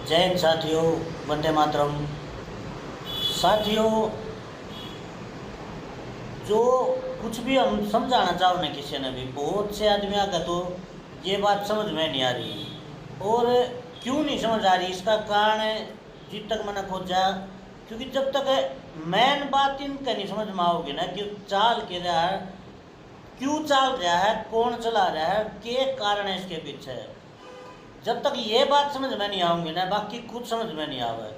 जय हिंद साथियों, वंदे मातरम। साथियों, जो कुछ भी हम समझाना चाहो ना किसी ने भी, बहुत से आदमी का तो ये बात समझ में नहीं आ रही। और क्यों नहीं समझ आ रही, इसका कारण जित तक मैंने खोजा, क्योंकि जब तक मेन बात इनका नहीं समझ में आओगे ना कि चाल के रहा है, क्यों चल रहा है, कौन चला रहा है, क्या कारण है इसके पीछे, जब तक ये बात समझ में नहीं आऊंगी ना, बाकी कुछ समझ में नहीं आवे।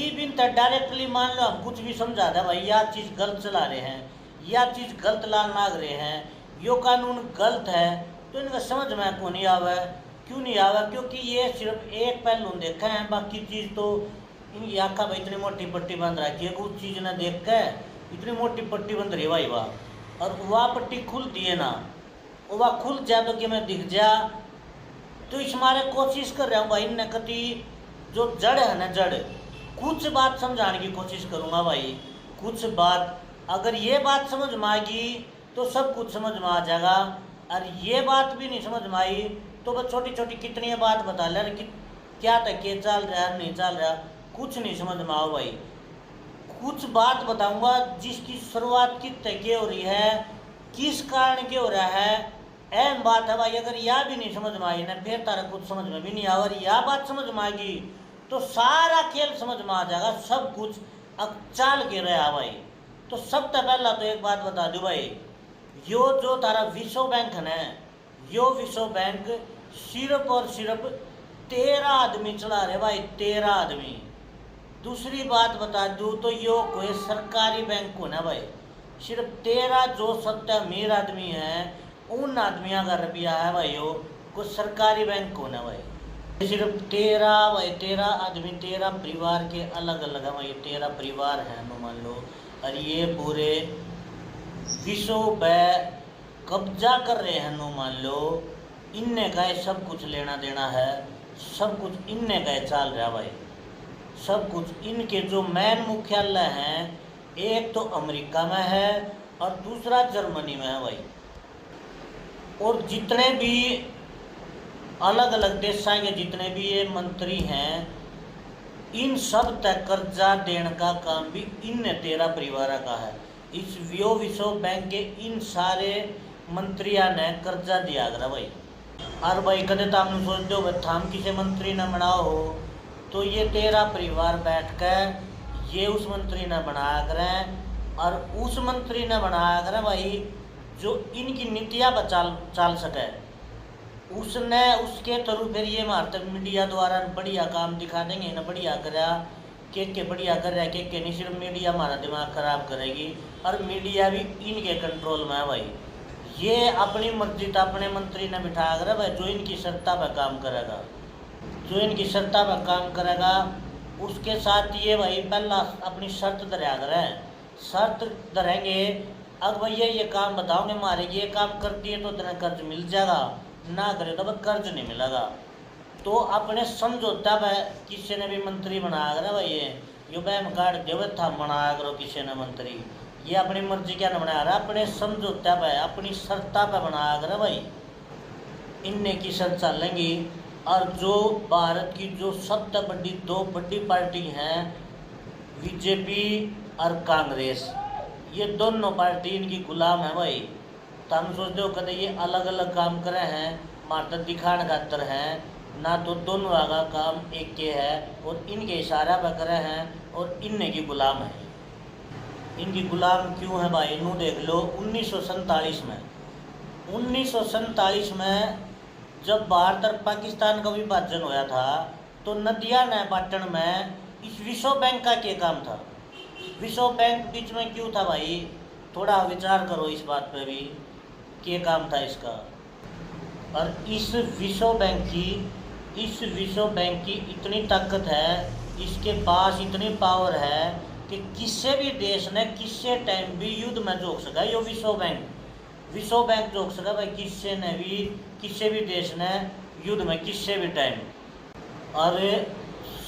इवन तक डायरेक्टली मान लो हम कुछ भी समझा दे, भाई यह चीज़ गलत चला रहे हैं, यह चीज़ गलत लाल मांग रहे हैं, यो कानून गलत है, तो इनका समझ में क्यों नहीं आवे। क्यों नहीं आवे? क्योंकि ये सिर्फ एक पहलू देखा है, बाकी चीज़ तो इनकी आँखा भाई इतनी मोटी पट्टी बंद रखी है, कुछ चीज़ ना देख के इतनी मोटी पट्टी बंद रही भाई वाह, और वह पट्टी खुलती है ना, वह खुल जाए तो कि मैं दिख जा, तो इस मारे कोशिश कर रहा हूँ भाई ने कति जो जड़ है ना, जड़ कुछ बात समझाने की कोशिश करूँगा भाई। कुछ बात अगर ये बात समझ में आएगी तो सब कुछ समझ में आ जाएगा, और ये बात भी नहीं समझ में आई तो बस छोटी छोटी कितनी बात बता ले, कि क्या तक के चल रहा है नहीं चल रहा, कुछ नहीं समझ में आओ भाई। कुछ बात बताऊंगा जिसकी शुरुआत किस तक हो रही है, किस कारण के हो रहा है, अहम बात है भाई। अगर यह भी नहीं समझ में आई ना, फिर तारा कुछ समझ में भी नहीं आ, और यह बात समझ में आएगी तो सारा खेल समझ में आ जाएगा, सब कुछ अब चाल के रहा भाई। तो सबसे पहला तो एक बात बता दूं भाई, यो जो तारा विश्व बैंक है ना, यो विश्व बैंक सिर्फ और सिर्फ 13 आदमी चला रहे भाई, 13 आदमी। दूसरी बात बता दूं तो यो कोई सरकारी बैंक को ना भाई, सिर्फ 13 जो सबसे अमीर आदमी हैं उन आदमियों का रुपया है भाई, यो कुछ सरकारी बैंक को ना भाई। सिर्फ 13 भाई, 13 आदमी, 13 परिवार के अलग अलग है भाई, 13 परिवार हैं नो मान लो, और ये पूरे विश्व पे कब्जा कर रहे हैं नो मान लो। इनने का सब कुछ लेना देना है, सब कुछ इनने का चाल रहा भाई, सब कुछ इनके जो मेन मुख्यालय हैं, एक तो अमेरिका में है और दूसरा जर्मनी में है भाई। और जितने भी अलग अलग देशों के जितने भी ये मंत्री हैं, इन सब तक कर्जा देने का काम भी इन 13 परिवार का है। इस विश्व बैंक के इन सारे मंत्रियों ने कर्जा दिया करा भाई। और भाई कदे तो आपने सोच दो थाम किसी मंत्री ने बनाओ हो, तो ये 13 परिवार बैठ कर ये उस मंत्री ने बनाया करें, और उस मंत्री ने बनाया करें भाई जो इनकी नीतियाँ चाल सके, उसने उसके थ्रू फिर ये मारते मीडिया द्वारा बढ़िया काम दिखा देंगे ना, बढ़िया करा के बढ़िया कर रहा के नहीं, सिर्फ मीडिया हमारा दिमाग खराब करेगी, और मीडिया भी इनके कंट्रोल में है भाई। ये अपनी मर्जी तो अपने मंत्री ने बिठा कर भाई, जो इनकी सत्ता पर काम करेगा, जो इनकी सत्ता पर काम करेगा उसके साथ ये भाई पहला अपनी शर्त धरा करें, शर्त धरेंगे। अब भैया ये काम बताओगे हमारे, ये काम कर दिए तो तेरा कर्ज मिल जाएगा, ना करे तो कर्ज नहीं मिलेगा। तो अपने समझौता है, किसी ने भी मंत्री बनाया करा भाई, ये बैम कार्ड जो था बनाया करो किसी ने मंत्री, ये अपनी मर्जी क्या न बनाया रहा, अपने समझौता पे अपनी शर्ता पे बनाया करा भाई। इनने की शर्त चलेंगी, और जो भारत की जो सबसे बड़ी दो बड़ी पार्टी हैं, बीजेपी और कांग्रेस, ये दोनों पार्टी इनकी गुलाम है भाई। तो हम सोचते हो कदे ये अलग अलग काम करे हैं, मारता दिखाने खातर हैं ना, तो दोनों का काम एक के है, और इनके इशारा पर करे हैं, और इनने की गुलाम है। इनकी गुलाम क्यों है भाई, नू देख लो 1947 में, 1947 में जब भारत और पाकिस्तान का विभाजन होया था, तो नदिया ने पाटन में इस विश्व बैंक का क्या काम था, विश्व बैंक बीच में क्यों था भाई, थोड़ा विचार करो इस बात पे भी, क्या काम था इसका। और इस विश्व बैंक की इतनी ताकत है, इसके पास इतनी पावर है कि किसी भी देश ने किसी टाइम भी युद्ध में झोंक सका, यो विश्व बैंक झोंक सका भाई, किसी भी देश ने युद्ध में किसी भी टाइम। और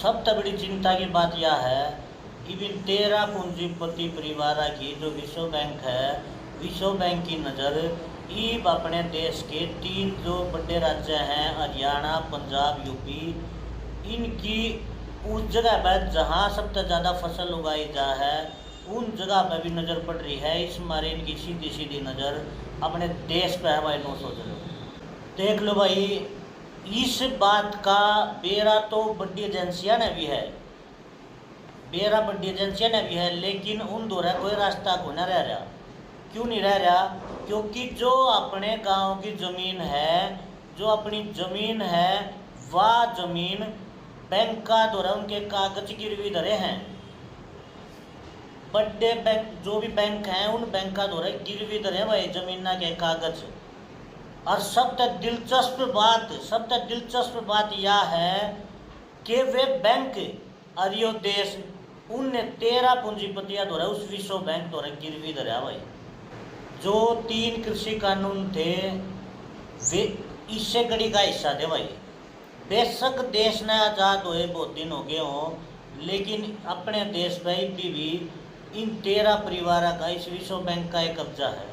सबसे बड़ी चिंता की बात यह है, इवन 13 पूंजीपति परिवार की जो विश्व बैंक है, विश्व बैंक की नज़र ईब अपने देश के 3 जो बड़े राज्य हैं, हरियाणा, पंजाब, यूपी, इनकी उस जगह पर जहाँ सबसे ज़्यादा फसल उगाई जा है उन जगह पर भी नज़र पड़ रही है। इस मारे इनकी सीधी सीधी नज़र अपने देश पर है भाई। नो सोच लो, देख लो भाई, इस बात का बेरा तो बड़ी एजेंसियाँ ने भी है, बेरा बड़ी एजेंसियाँ ने भी है, लेकिन उन द्वारा कोई रास्ता को न रह रहा। क्यों नहीं रह रहा? क्योंकि जो अपने गांव की ज़मीन है, जो अपनी ज़मीन है, वह ज़मीन बैंक का द्वारा उनके कागज गिरवी धरे हैं। बड़े बैंक, जो भी बैंक हैं, उन बैंक का द्वारा गिरवी धरे भाई ज़मीन के कागज। और सबसे दिलचस्प बात यह है कि वे बैंक और यो देश उनने 13 पूंजीपतियां द्वारा उस विश्व बैंक द्वारा गिरवी धरा भाई। जो 3 कृषि कानून थे वे इससे कड़ी का हिस्सा थे भाई। बेशक देश ने आज़ाद हुए बहुत दिन हो गए हों, लेकिन अपने देश पर भी इन 13 परिवारों का इस विश्व बैंक का एक कब्जा है।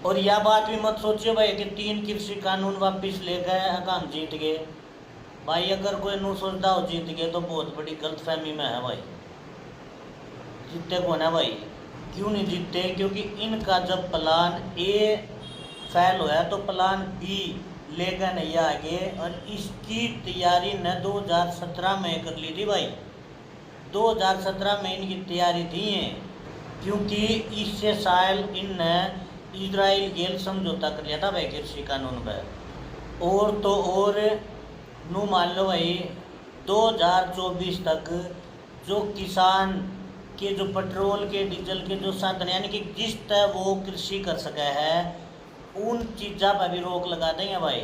और यह बात भी मत सोचिए भाई कि 3 कृषि कानून वापस ले गए हम जीत गए भाई। अगर कोई नू सोचता हो जीत गए तो बहुत बड़ी गलतफहमी में है भाई। जीते कौन है भाई? क्यों नहीं जीतते? क्योंकि इनका जब प्लान ए फेल हुआ तो प्लान बी लेकर नहीं आगे, और इसकी तैयारी ने 2017 में कर ली थी भाई। 2017 में इनकी तैयारी थी, क्योंकि इससे साल इनने इजराइल गेल समझौता कर लिया था भाई कृषि कानून पर। और तो और नू मान लो भाई 2024 तक जो किसान के जो पेट्रोल के डीजल के जो साधन यानी कि जिस तरह वो कृषि कर सके है उन चीज़ों पर भी रोक लगा देंगे भाई।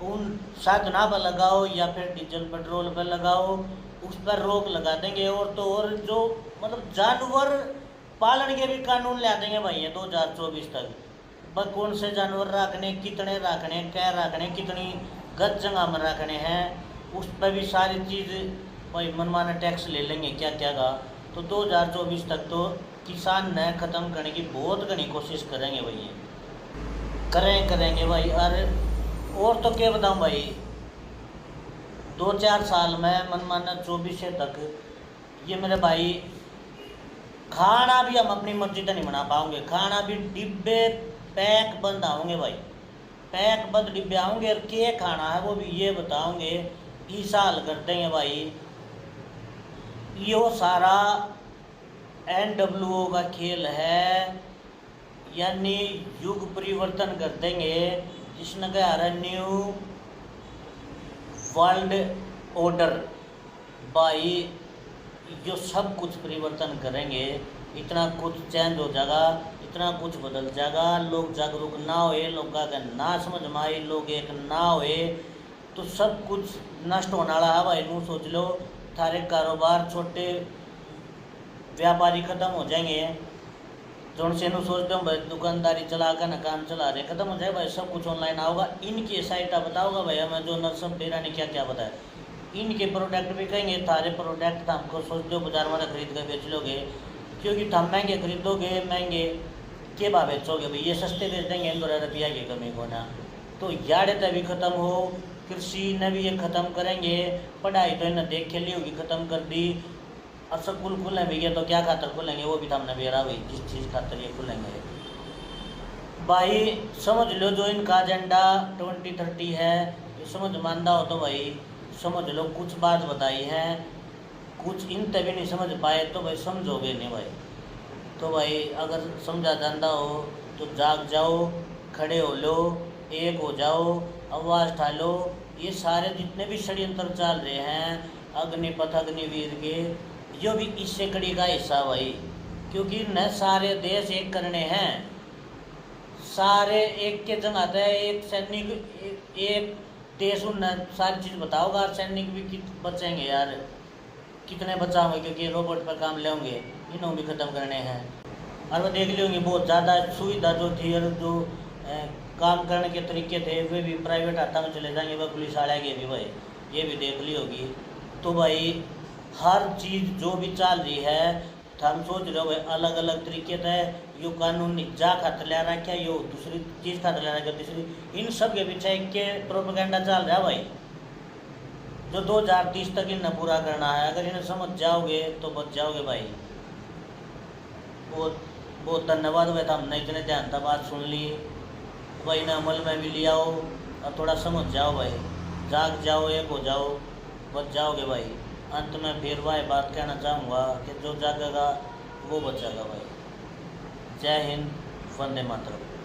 उन साधना पर लगाओ या फिर डीजल पेट्रोल पर लगाओ, उस पर रोक लगा देंगे। और तो और जो मतलब जानवर पालन के भी कानून ला देंगे भाई ये 2024 तक। बस कौन से जानवर रखने, कितने रखने, क्या रखने, कितनी गज जगह में रखने हैं, उस पर भी सारी चीज़ भाई मनमाना टैक्स ले लेंगे क्या क्या का। तो 2024 तक तो किसान ने ख़त्म करने की बहुत घनी कोशिश करेंगे भाई, ये करेंगे भाई। और तो क्या बताऊं भाई, 2-4 साल में मनमाना 24 तक ये मेरे भाई खाना भी हम अपनी मर्जी से नहीं बना पाओगे। खाना भी डिब्बे पैक बंद आओगे भाई, पैक बंद डिब्बे आओगे। और क्या खाना है वो भी ये बताओगे, ईसा हल कर देंगे भाई। यो सारा NWO का खेल है, यानी युग परिवर्तन कर देंगे, जिसने कहा रहा न्यू वर्ल्ड ऑर्डर भाई। जो सब कुछ परिवर्तन करेंगे, इतना कुछ चेंज हो जाएगा, इतना कुछ बदल जाएगा। लोग जागरूक ना होए, लोग का ना समझ में आए, लोग एक ना होए तो सब कुछ नष्ट होने वाला है भाई। नू सोच लो, थारे कारोबार छोटे व्यापारी ख़त्म हो जाएंगे। जो से नू सोचते हो भाई दुकानदारी चला कर ना काम चला रहे, ख़त्म हो जाए भाई। सब कुछ ऑनलाइन आओगा। इनकी साइट बताओगा भाई हमें, जो नरसम डेरा ने क्या क्या बताया। इनके प्रोडक्ट भी कहेंगे थारे प्रोडक्ट हमको सोचते हो बाजार में खरीद कर बेच लोगे, क्योंकि तुम महंगे खरीदोगे, महंगे के भाव बेचोगे भाई। ये सस्ते बेच देंगे, इन 2 रुपया की कमी होना। तो यार तभी ख़त्म हो, कृषि ने भी ये ख़त्म करेंगे। पढ़ाई तो इन्हें देख के ली होगी ख़त्म कर दी। और स्कूल खुले भैया तो क्या खातर खुलेंगे, वो भी हमने बेरा भाई जिस चीज़ खातर ये खुलेंगे भाई। समझ लो जो इनका एजेंडा 2030 है, ये समझ मानदा हो तो भाई समझ लो कुछ बात बताई है, कुछ इन तभी नहीं समझ पाए तो भाई समझोगे नहीं भाई। तो भाई अगर समझा जाता हो तो जाग जाओ, खड़े हो लो, एक हो जाओ, आवाज़ उठा लो। ये सारे जितने भी षड्यंत्र चल रहे हैं अग्निपथ अग्निवीर के, जो भी इससे कड़ी का हिस्सा भाई। क्योंकि न सारे देश एक करने हैं, सारे एक के जंग आता है। एक सैनिक एक देश उन सारी चीज़ बताओगा, सैनिक भी बचेंगे यार, कितने बचाओगे, क्योंकि रोबोट पर काम ले होंगे, इन्हों भी ख़त्म करने हैं। और वो देख ली होंगी बहुत ज़्यादा सुविधा जो थी और जो काम करने के तरीके थे वे भी प्राइवेट हाथा में चले जाएंगे। वह पुलिस वाले के भी भाई ये भी देख ली होगी। तो भाई हर चीज़ जो भी चल रही है तो हम सोच रहे हो भाई अलग अलग तरीके से यो कानून जा खातर ले रखा, यो दूसरी चीज़ खातर ले रखा, दूसरी, इन सब के पीछे के प्रोपेगेंडा चल रहा है भाई। जो 2030 तक इन्हें पूरा करना है। अगर इन्हें समझ जाओगे तो बच जाओगे भाई। बहुत बहुत धन्यवाद भाई, हमने इतने ध्यान तक बात सुन ली भाई, इन्हें अमल में भी लिया हो और थोड़ा समझ जाओ भाई, जाग जाओ, एक हो जाओ, बच जाओगे भाई। अंत में फिर भाई बात कहना चाहूँगा कि जो जागेगा वो बचेगा भाई। जय हिंद, वंदे मातरम।